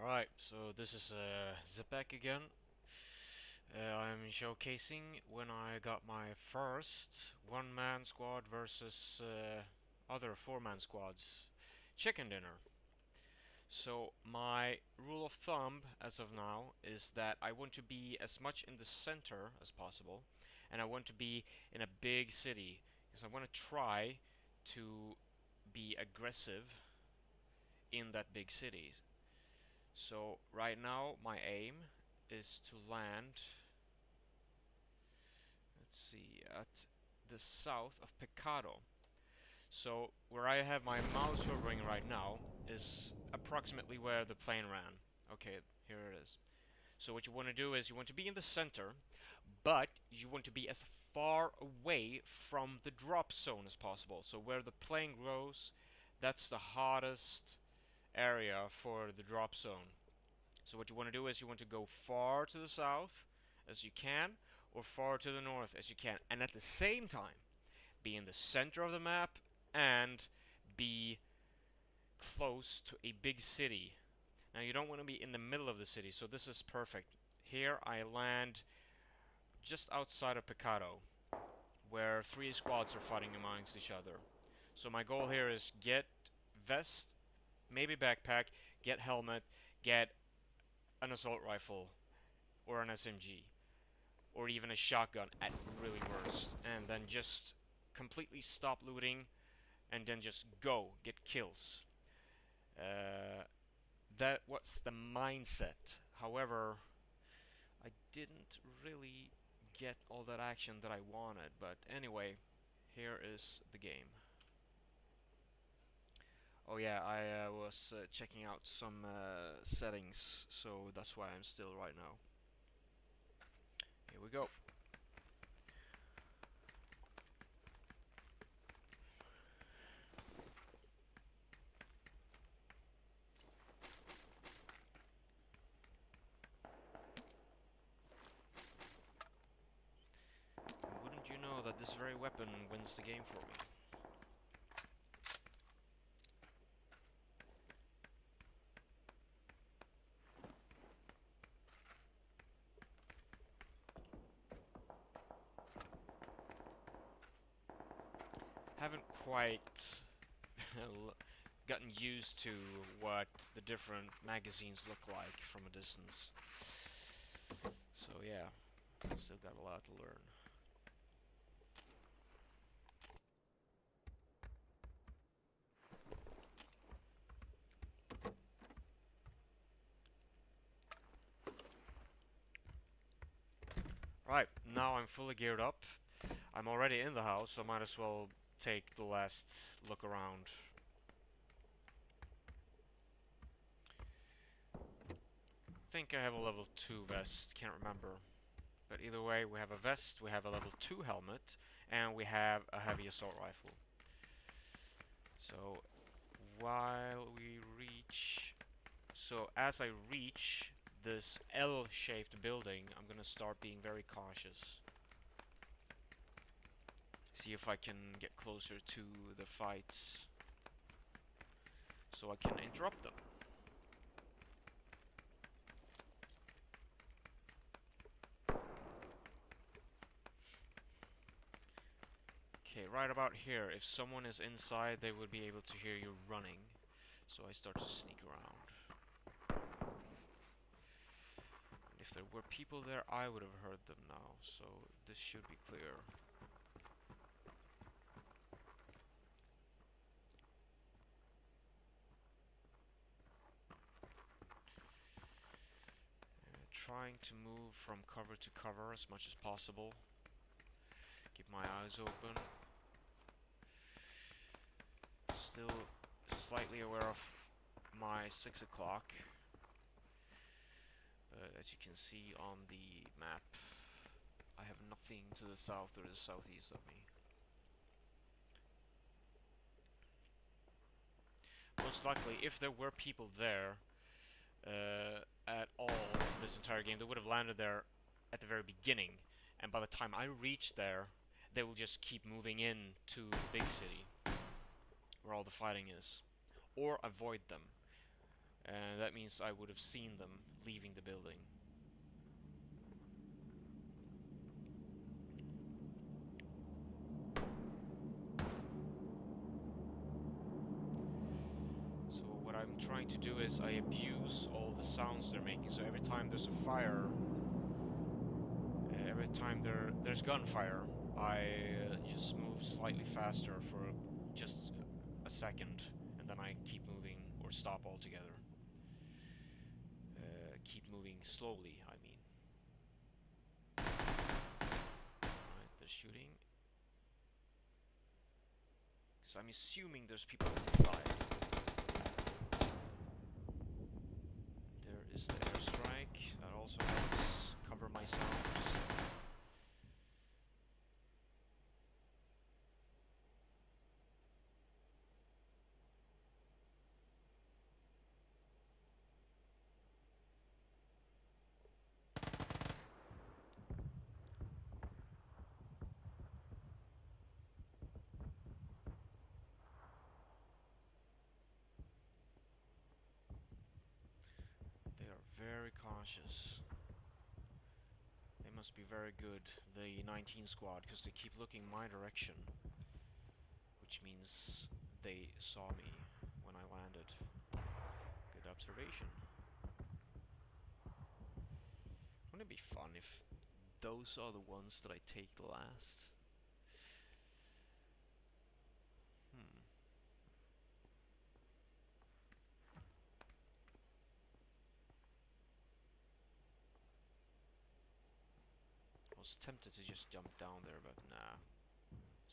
Alright, so this is zippac again. I'm showcasing when I got my first one-man squad versus other four-man squads chicken dinner. So my rule of thumb as of now is that I want to be as much in the center as possible, and I want to be in a big city because I want to try to be aggressive in that big city. So right now my aim is to land, let's see, at the south of Pecado. So where I have my mouse hovering right now is approximately where the plane ran. Okay, here it is. So what you want to do is you want to be in the center, but you want to be as far away from the drop zone as possible. So where the plane goes, that's the hottest area for the drop zone. So what you want to do is you want to go far to the south as you can, or far to the north as you can, and at the same time be in the center of the map and be close to a big city. Now you don't want to be in the middle of the city, so this is perfect. Here I land just outside of Pecado, where three squads are fighting amongst each other. So my goal here is get vest, maybe backpack, get helmet, get an assault rifle or an SMG or even a shotgun at really worst, and then just completely stop looting and then just go get kills. That was the mindset. However, I didn't really get all that action that I wanted, but anyway, here is the game. Oh yeah, I was checking out some settings, so that's why I'm still right now. Here we go. And wouldn't you know that this very weapon wins the game for me? Haven't quite gotten used to what the different magazines look like from a distance. So yeah, still got a lot to learn. Right, now I'm fully geared up. I'm already in the house, so I might as well take the last look around. I think I have a level 2 vest, can't remember. But either way, we have a vest, we have a level 2 helmet, and we have a heavy assault rifle. So, while we reach... So, as I reach this L-shaped building, I'm gonna start being very cautious. See if I can get closer to the fights, so I can interrupt them. Okay, right about here, if someone is inside, they would be able to hear you running. So I start to sneak around. And if there were people there, I would have heard them now, so this should be clear. Trying to move from cover to cover as much as possible. Keep my eyes open. Still slightly aware of my 6 o'clock. But as you can see on the map, I have nothing to the south or the southeast of me. Most likely, if there were people there at all this entire game, they would have landed there at the very beginning. And by the time I reach there, they will just keep moving in to the big city, where all the fighting is. Or avoid them. And that means I would have seen them leaving the building. So what I'm trying to do is I abuse all the sounds they're making. So every time there's a fire, every time there's gunfire, I just move slightly faster for just a second, and then I keep moving or stop altogether. Keep moving slowly, I mean. Alright, they're shooting. Because I'm assuming there's people inside. There is the airstrike. That also helps cover my sounds. They are very cautious. They must be very good, the 19 squad, because they keep looking my direction. Which means they saw me when I landed. Good observation. Wouldn't it be fun if those are the ones that I take last? I was tempted to just jump down there, but nah.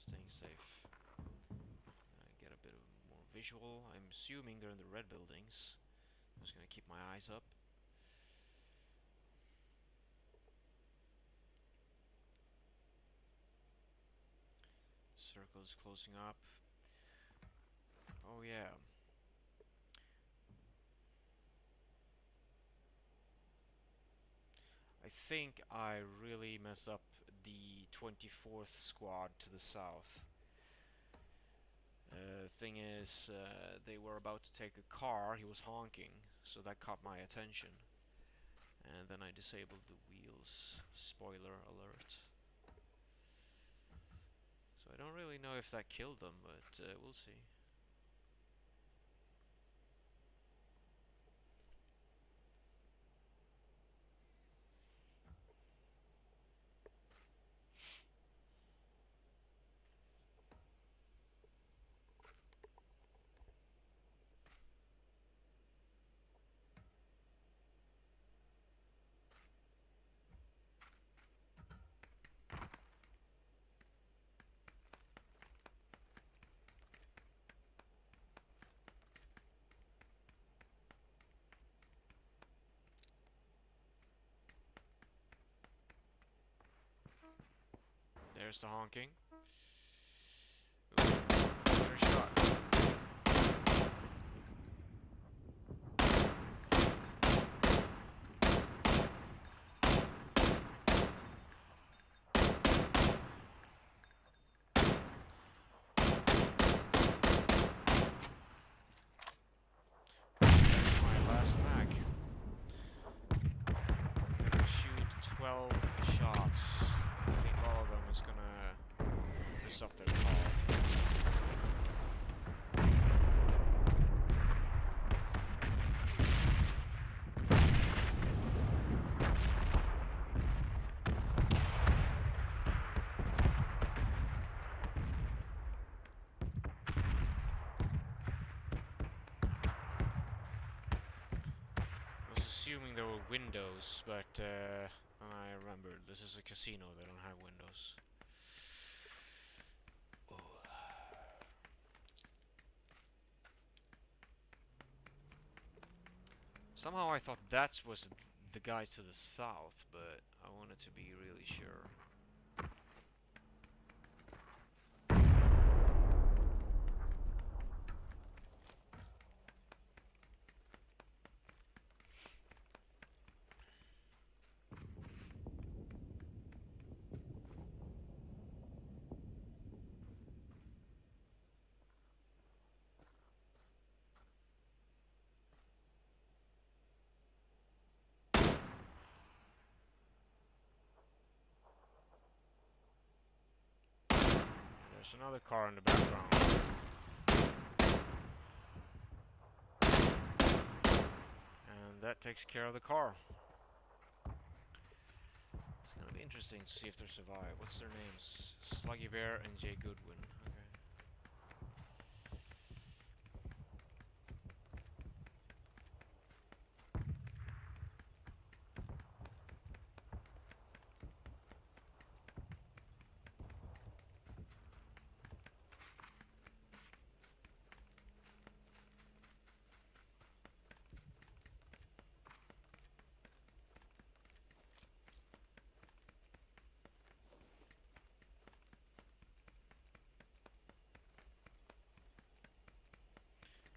Staying safe. I get a bit of more visual. I'm assuming they're in the red buildings. I'm just gonna keep my eyes up. Circle is closing up. Oh yeah. I think I really mess up the 24th squad to the south. Thing is, they were about to take a car, he was honking, so that caught my attention. And then I disabled the wheels. Spoiler alert. So I don't really know if that killed them, but we'll see. There's the honking. Ooh, another shot. That's my last mag. I'm gonna shoot 12 shots. I think all of them is gonna mess up their call. I was assuming there were windows, but I remembered this is a casino, they don't have windows. Somehow I thought that was the guy to the south, but I wanted to be really sure. There's another car in the background. And that takes care of the car. It's gonna be interesting to see if they survive. What's their names? Sluggy Bear and Jay Goodwin. Okay.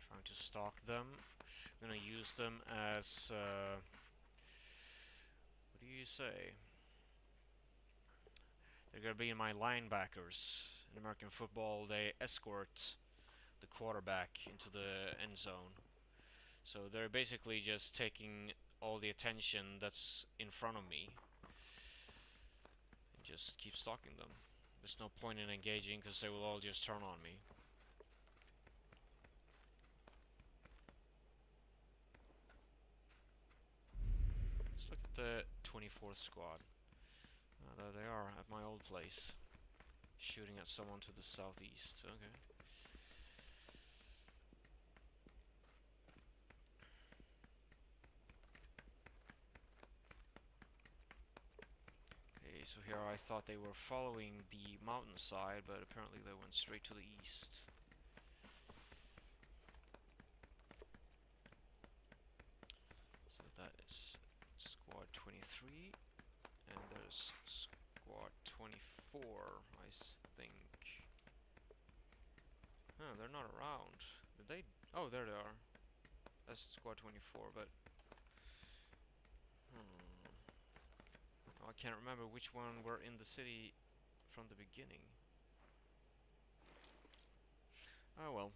Trying to stalk them. I'm gonna use them as what do you say? They're gonna be my linebackers. In American football, they escort the quarterback into the end zone. So they're basically just taking all the attention that's in front of me and just keep stalking them. There's no point in engaging because they will all just turn on me. Let's look at the 24th squad. There they are at my old place, shooting at someone to the southeast. Okay. Okay, so here I thought they were following the mountainside, but apparently they went straight to the east. So that is squad 23, and there's squad 24, I think. Huh, they're not around. Did they? Oh, there they are. That's squad 24, but I can't remember which one were in the city from the beginning. Oh well.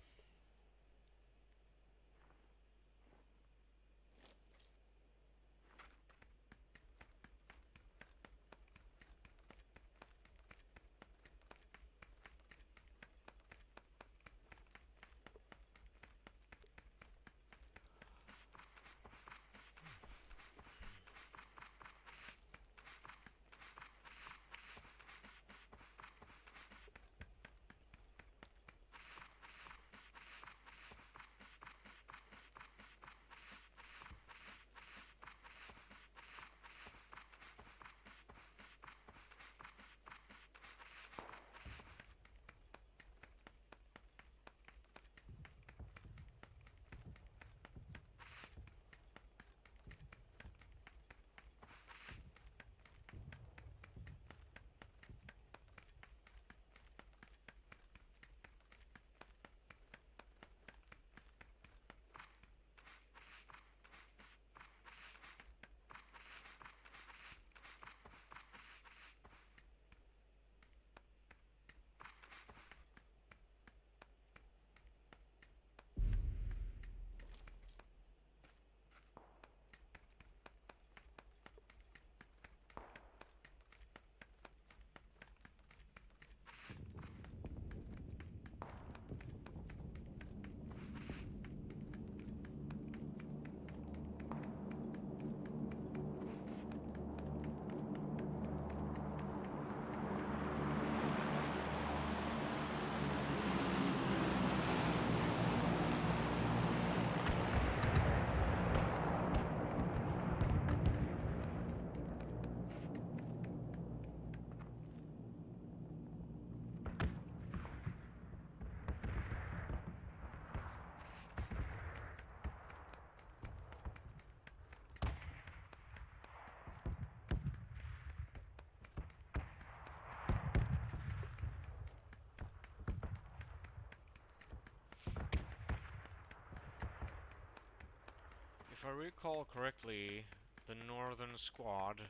If I recall correctly, the northern squad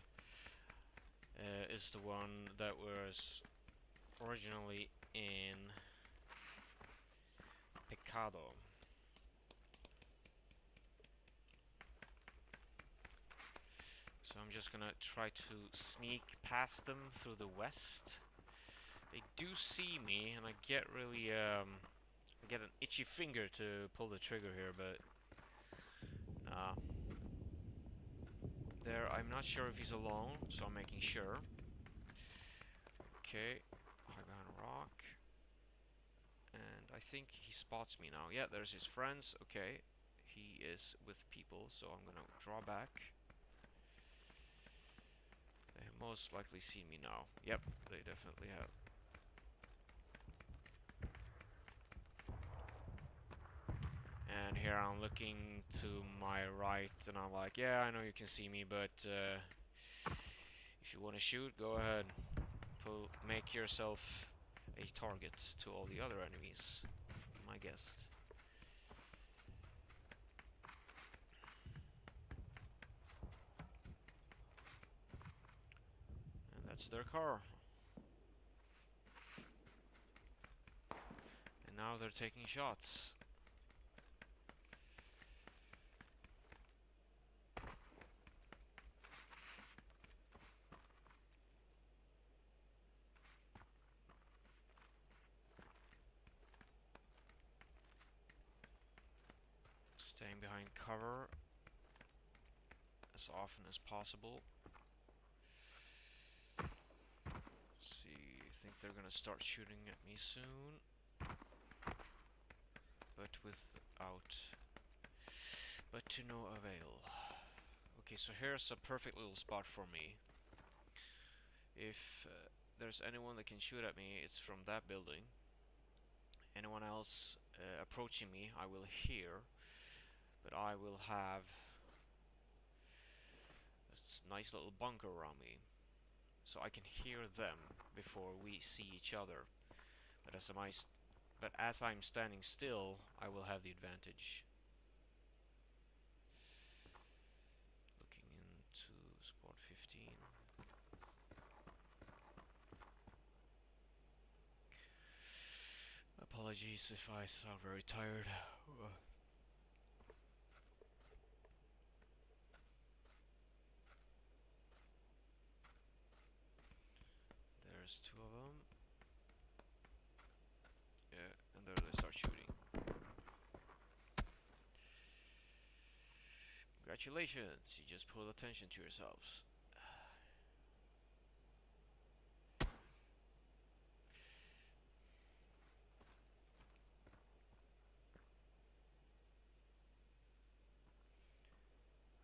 is the one that was originally in Pecado. So I'm just gonna try to sneak past them through the west They do see me, and I get really, I get an itchy finger to pull the trigger here, but nah. There, I'm not sure if he's alone, so I'm making sure. Okay, hide behind a rock. And I think he spots me now. Yeah, there's his friends. Okay, he is with people, so I'm gonna draw back. They have most likely seen me now. Yep, they definitely have. And here I'm looking to my right, and I'm like, yeah, I know you can see me, but if you want to shoot, go ahead. Make yourself a target to all the other enemies, my guest. And that's their car. And now they're taking shots. Staying behind cover as often as possible. See, I think they're gonna start shooting at me soon, but to no avail. Okay, so here's a perfect little spot for me. If there's anyone that can shoot at me, it's from that building. Anyone else approaching me, I will hear, but I will have a nice little bunker around me, so I can hear them before we see each other. But as I'm standing still, I will have the advantage. Looking into squad 15. Apologies if I sound very tired. There's two of them. Yeah, and there they start shooting. Congratulations, you just pulled attention to yourselves.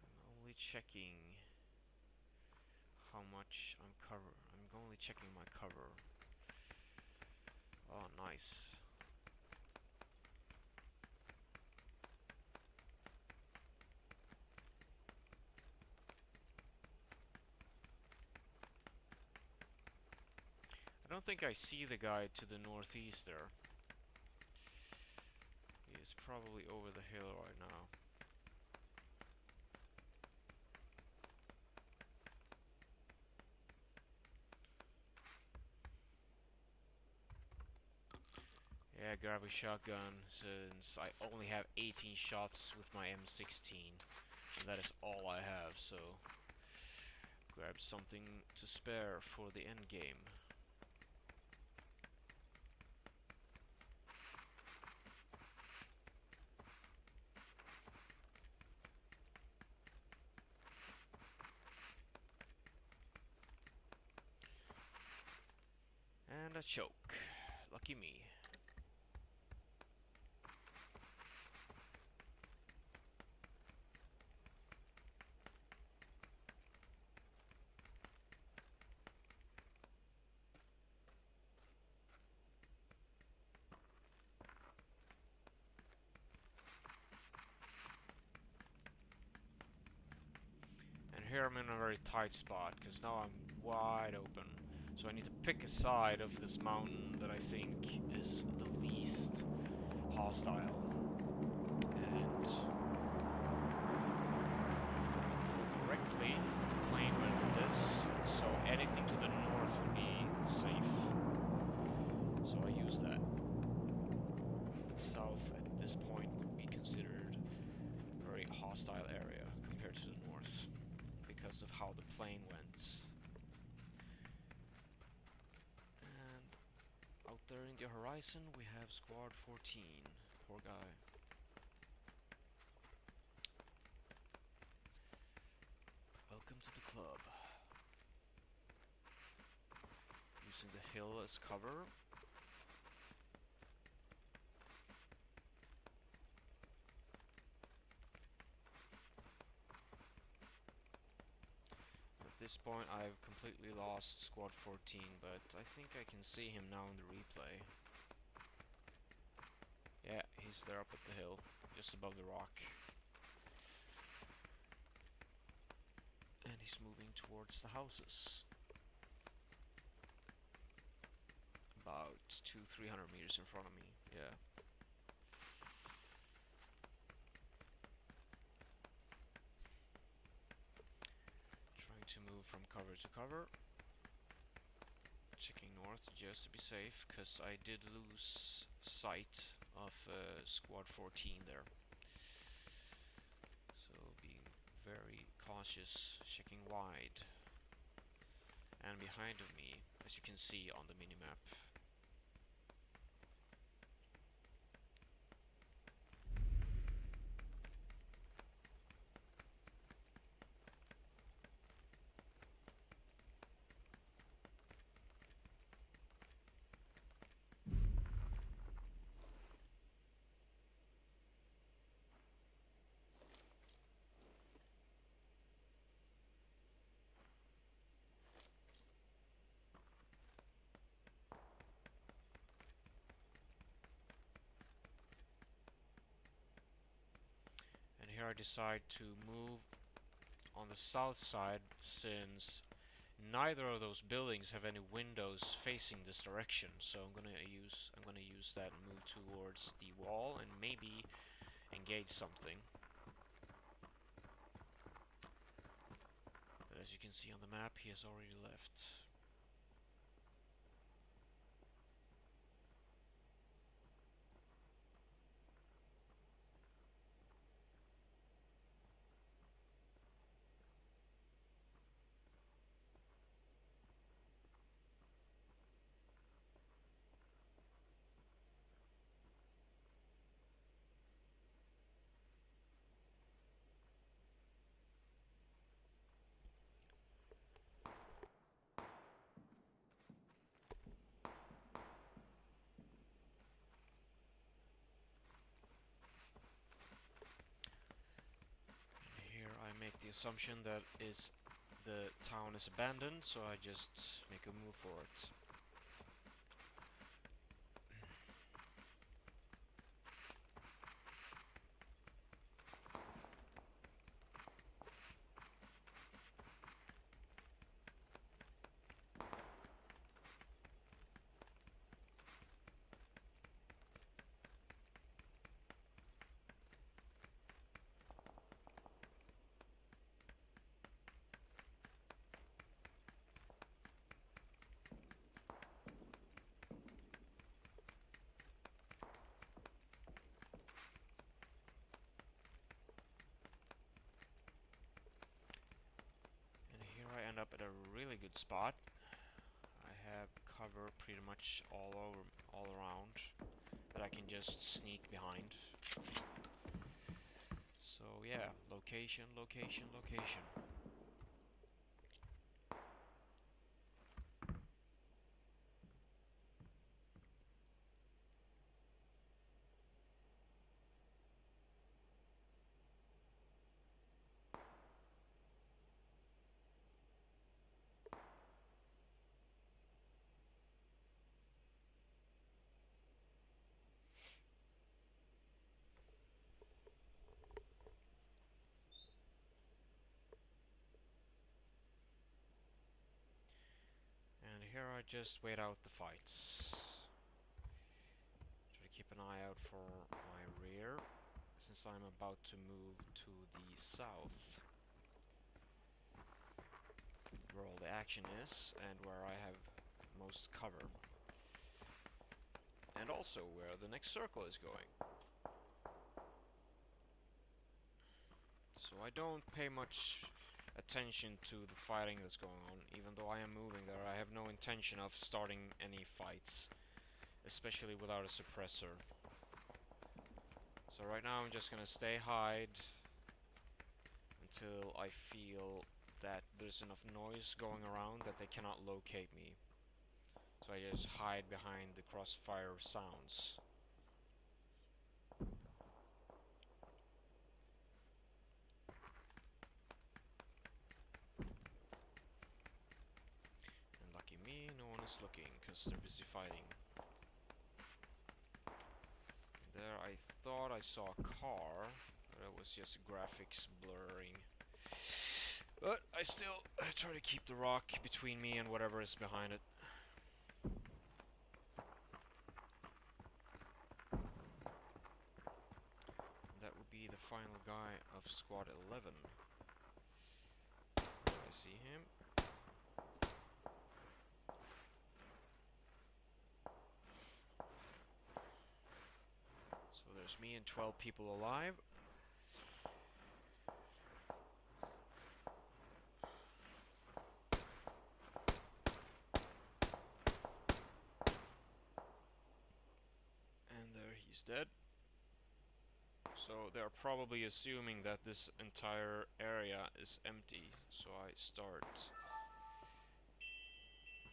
I'm only checking how much I'm only checking my cover. Oh, nice. I don't think I see the guy to the northeast there. He is probably over the hill right now. Yeah, grab a shotgun since I only have 18 shots with my M16. And that is all I have, so grab something to spare for the end game. And a choke. Lucky me. And here I'm in a very tight spot, because now I'm wide open. So I need to pick a side of this mountain that I think is the least hostile. And correctly, the plane went with this, so anything to the north would be safe. So I use that. South at this point would be considered a very hostile area compared to the north, because of how the plane went. And there in the horizon we have Squad 14. Poor guy. Welcome to the club. Using the hill as cover. At this point I've completely lost Squad 14, but I think I can see him now in the replay. Yeah, he's there up at the hill, just above the rock. And he's moving towards the houses. About 200-300 meters in front of me, yeah. Trying to move from cover to cover. Checking north just to be safe, because I did lose sight of Squad 14 there. So being very cautious, checking wide. And behind of me, as you can see on the minimap. And here I decide to move on the south side, since neither of those buildings have any windows facing this direction. So I'm gonna use that and move towards the wall and maybe engage something. But as you can see on the map, he has already left. Here I make the assumption that the town is abandoned, so I just make a move for it. I end up at a really good spot. I have cover pretty much all around that I can just sneak behind. So yeah, location, location, location. And here I just wait out the fights. Try to keep an eye out for my rear, since I'm about to move to the south, where all the action is, and where I have most cover. And also where the next circle is going. So I don't pay much attention to the fighting that's going on, even though I am moving there. I have no intention of starting any fights, especially without a suppressor. So right now I'm just gonna stay hide until I feel that there's enough noise going around that they cannot locate me. So I just hide behind the crossfire sounds. And lucky me, no one is looking, because they're busy fighting. There I thought I saw a car, but it was just graphics blurring. But I still try to keep the rock between me and whatever is behind it. That would be the final guy of Squad 11. I see him. So there's me and 12 people alive. And there he's dead. So they're probably assuming that this entire area is empty. So I start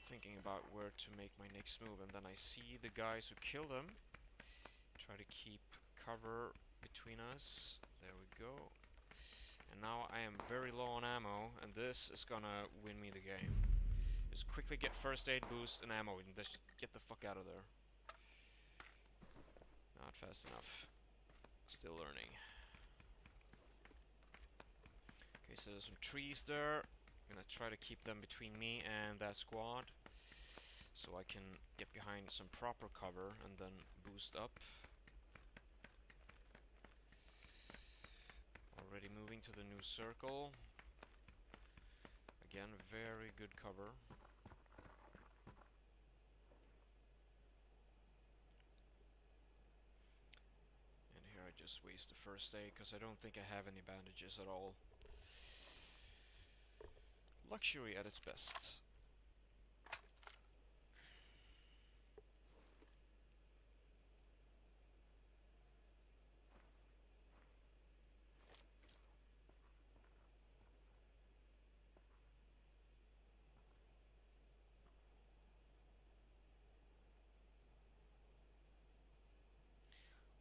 thinking about where to make my next move, and then I see the guys who kill them. Try to keep cover between us. There we go. And now I am very low on ammo, and this is gonna win me the game. Just quickly get first aid boost and ammo, and just get the fuck out of there. Not fast enough. Still learning. Okay, so there's some trees there. I'm gonna try to keep them between me and that squad, so I can get behind some proper cover and then boost up. Already moving to the new circle. Again, very good cover. And here I just waste the first aid because I don't think I have any bandages at all. Luxury at its best.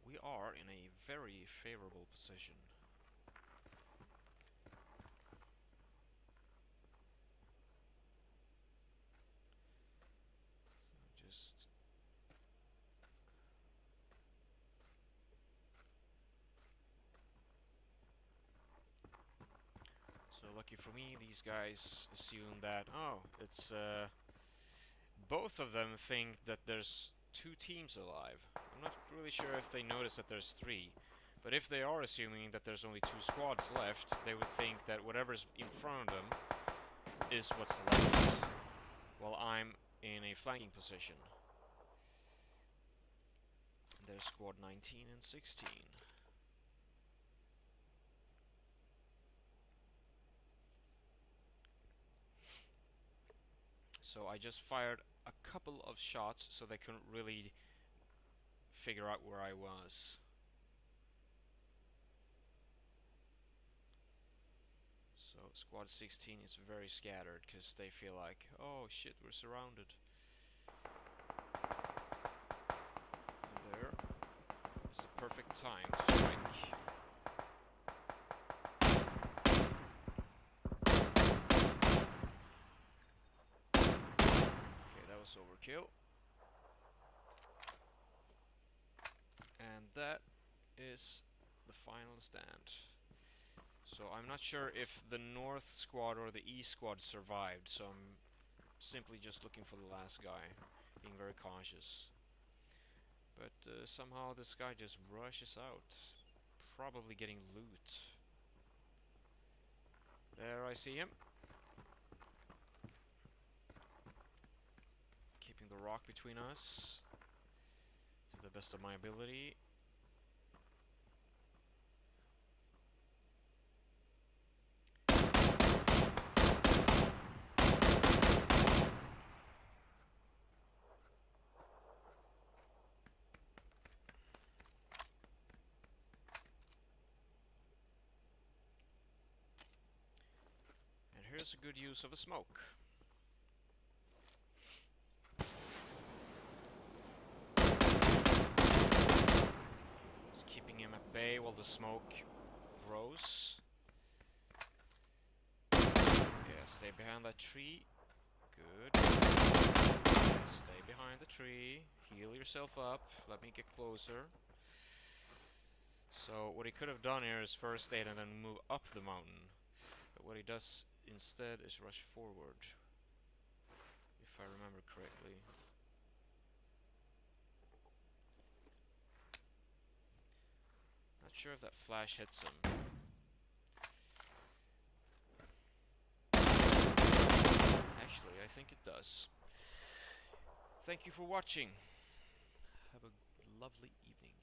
We are in a very favorable position. Just so lucky for me, these guys assume that, oh, it's both of them think that there's two teams alive. I'm not really sure if they notice that there's three, but if they are assuming that there's only two squads left, they would think that whatever's in front of them is what's left, while I'm in a flanking position. There's squad 19 and 16. So I just fired a couple of shots so they couldn't really figure out where I was. So squad 16 is very scattered because they feel like, oh shit, we're surrounded. And there is the perfect time to strike. Okay, that was overkill. And that is the final stand. So I'm not sure if the north squad or the east squad survived, so I'm simply just looking for the last guy, being very cautious. But somehow this guy just rushes out, probably getting loot. There I see him. Keeping the rock between us to the best of my ability. good use of a smoke. Just keeping him at bay while the smoke grows. Yeah, stay behind that tree. Good. Stay behind the tree. Heal yourself up. Let me get closer. So what he could have done here is first aid and then move up the mountain. But what he does instead is rush forward. If I remember correctly. Not sure if that flash hits him. Actually, I think it does. Thank you for watching. Have a lovely evening.